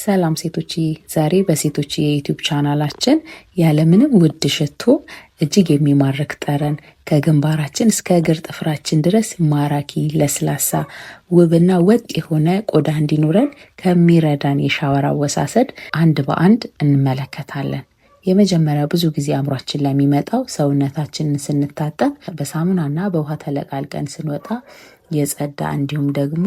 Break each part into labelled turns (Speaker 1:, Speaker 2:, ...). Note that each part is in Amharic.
Speaker 1: ሰላም ሴቶች፣ ዛሬ በሴቶች የዩቲዩብ ቻናላችን ያለምንም ውድ ሽቶ እጅግ የሚማርክ ጠረን ከግንባራችን እስከ እግር ጥፍራችን ድረስ ማራኪ፣ ለስላሳ፣ ውብና ወጥ የሆነ ቆዳ እንዲኖረን ከሚረዳን የሻወር አወሳሰድ አንድ በአንድ እንመለከታለን። የመጀመሪያው ብዙ ጊዜ አእምሯችን ላይ የሚመጣው ሰውነታችንን ስንታጠብ በሳሙናና በውሃ ተለቃልቀን ስንወጣ የጸዳ እንዲሁም ደግሞ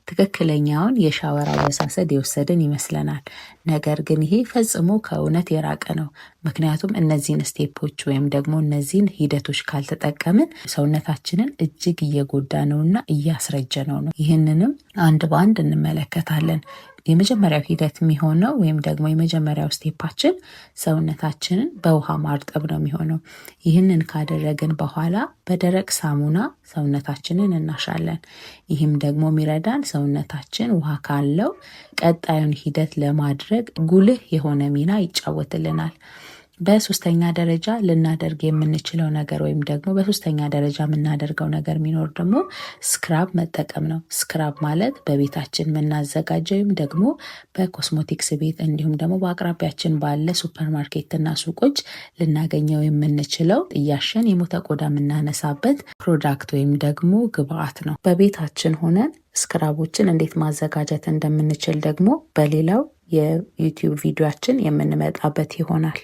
Speaker 1: ትክክለኛውን የሻወር አወሳሰድ የወሰድን ይመስለናል። ነገር ግን ይሄ ፈጽሞ ከእውነት የራቀ ነው። ምክንያቱም እነዚህን ስቴፖች ወይም ደግሞ እነዚህን ሂደቶች ካልተጠቀምን ሰውነታችንን እጅግ እየጎዳ ነውና እያስረጀነው ነው። ይህንንም አንድ በአንድ እንመለከታለን። የመጀመሪያው ሂደት የሚሆነው ወይም ደግሞ የመጀመሪያው ስቴፓችን ሰውነታችንን በውሃ ማርጠብ ነው የሚሆነው። ይህንን ካደረግን በኋላ በደረቅ ሳሙና ሰውነታችንን እናሻለን። ይህም ደግሞ የሚረዳን ሰውነታችን ውሃ ካለው ቀጣዩን ሂደት ለማድረግ ጉልህ የሆነ ሚና ይጫወትልናል። በሶስተኛ ደረጃ ልናደርግ የምንችለው ነገር ወይም ደግሞ በሶስተኛ ደረጃ የምናደርገው ነገር የሚኖር ደግሞ ስክራብ መጠቀም ነው። ስክራብ ማለት በቤታችን የምናዘጋጀው ወይም ደግሞ በኮስሞቲክስ ቤት እንዲሁም ደግሞ በአቅራቢያችን ባለ ሱፐርማርኬትና ሱቆች ልናገኘው የምንችለው እያሸን የሞተ ቆዳ የምናነሳበት ፕሮዳክት ወይም ደግሞ ግብአት ነው። በቤታችን ሆነን ስክራቦችን እንዴት ማዘጋጀት እንደምንችል ደግሞ በሌላው የዩቲዩብ ቪዲዮአችን የምንመጣበት ይሆናል።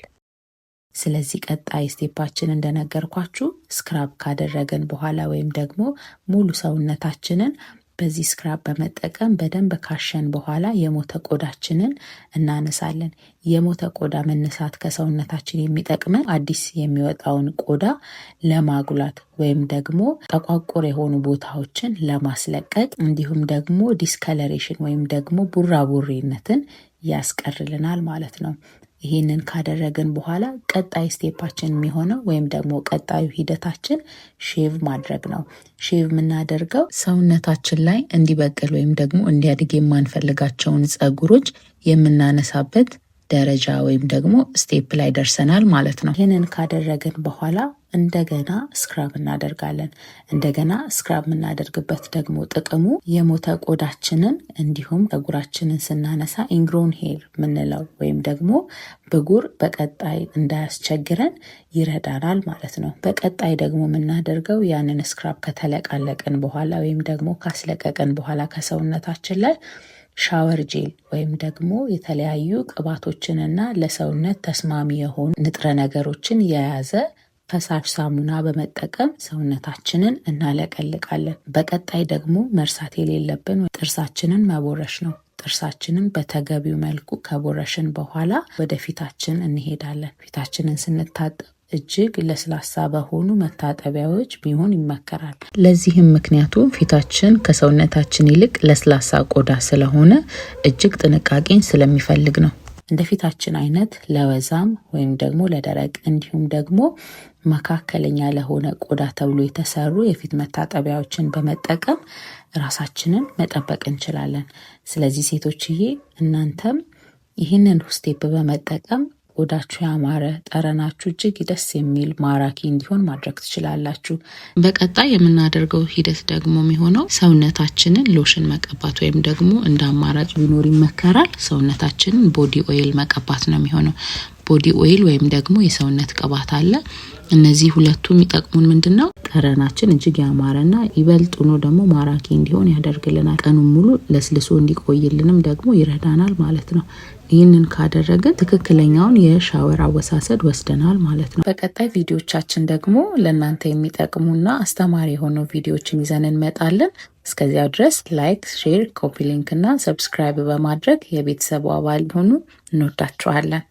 Speaker 1: ስለዚህ ቀጣይ ስቴፓችን እንደነገርኳችሁ ስክራብ ካደረገን በኋላ ወይም ደግሞ ሙሉ ሰውነታችንን በዚህ ስክራብ በመጠቀም በደንብ ካሸን በኋላ የሞተ ቆዳችንን እናነሳለን። የሞተ ቆዳ መነሳት ከሰውነታችን የሚጠቅመን አዲስ የሚወጣውን ቆዳ ለማጉላት ወይም ደግሞ ጠቋቁር የሆኑ ቦታዎችን ለማስለቀቅ እንዲሁም ደግሞ ዲስከለሬሽን ወይም ደግሞ ቡራቡሬነትን ያስቀርልናል ማለት ነው። ይህንን ካደረግን በኋላ ቀጣይ ስቴፓችን የሚሆነው ወይም ደግሞ ቀጣዩ ሂደታችን ሼቭ ማድረግ ነው። ሼቭ የምናደርገው ሰውነታችን ላይ እንዲበቅል ወይም ደግሞ እንዲያድግ የማንፈልጋቸውን ፀጉሮች የምናነሳበት ደረጃ ወይም ደግሞ ስቴፕ ላይ ደርሰናል ማለት ነው። ይህንን ካደረግን በኋላ እንደገና ስክራብ እናደርጋለን። እንደገና ስክራብ የምናደርግበት ደግሞ ጥቅሙ የሞተ ቆዳችንን እንዲሁም ፀጉራችንን ስናነሳ ኢንግሮን ሄር የምንለው ወይም ደግሞ ብጉር በቀጣይ እንዳያስቸግረን ይረዳናል ማለት ነው። በቀጣይ ደግሞ የምናደርገው ያንን ስክራብ ከተለቃለቅን በኋላ ወይም ደግሞ ካስለቀቀን በኋላ ከሰውነታችን ላይ ሻወር ጄል ወይም ደግሞ የተለያዩ ቅባቶችንና ለሰውነት ተስማሚ የሆኑ ንጥረ ነገሮችን የያዘ ፈሳሽ ሳሙና በመጠቀም ሰውነታችንን እናለቀልቃለን። በቀጣይ ደግሞ መርሳት የሌለብን ጥርሳችንን መቦረሽ ነው። ጥርሳችንን በተገቢው መልኩ ከቦረሽን በኋላ ወደ ፊታችን እንሄዳለን። ፊታችንን ስንታጠብ እጅግ ለስላሳ በሆኑ መታጠቢያዎች ቢሆን ይመከራል። ለዚህም ምክንያቱ ፊታችን ከሰውነታችን ይልቅ ለስላሳ ቆዳ ስለሆነ እጅግ ጥንቃቄን ስለሚፈልግ ነው። እንደ ፊታችን አይነት ለወዛም ወይም ደግሞ ለደረቅ እንዲሁም ደግሞ መካከለኛ ለሆነ ቆዳ ተብሎ የተሰሩ የፊት መታጠቢያዎችን በመጠቀም ራሳችንን መጠበቅ እንችላለን። ስለዚህ ሴቶችዬ እናንተም ይህንን ስቴፕ በመጠቀም ቆዳችሁ ያማረ ጠረናችሁ እጅግ ደስ የሚል ማራኪ እንዲሆን ማድረግ ትችላላችሁ። በቀጣይ የምናደርገው ሂደት ደግሞ የሚሆነው ሰውነታችንን ሎሽን መቀባት ወይም ደግሞ እንደ አማራጭ ቢኖር ይመከራል ሰውነታችንን ቦዲ ኦይል መቀባት ነው የሚሆነው። ቦዲ ኦይል ወይም ደግሞ የሰውነት ቅባት አለ። እነዚህ ሁለቱ የሚጠቅሙን ምንድነው? ጠረናችን እጅግ ያማረና ይበልጥ ሆኖ ደግሞ ማራኪ እንዲሆን ያደርግልናል። ቀኑን ሙሉ ለስልሶ እንዲቆይልንም ደግሞ ይረዳናል ማለት ነው። ይህንን ካደረግን ትክክለኛውን የሻወር አወሳሰድ ወስደናል ማለት ነው። በቀጣይ ቪዲዮቻችን ደግሞ ለእናንተ የሚጠቅሙና አስተማሪ የሆኑ ቪዲዮችን ይዘን እንመጣለን። እስከዚያው ድረስ ላይክ፣ ሼር፣ ኮፒ ሊንክ እና ሰብስክራይብ በማድረግ የቤተሰቡ አባል ሆኑ። እንወዳችኋለን።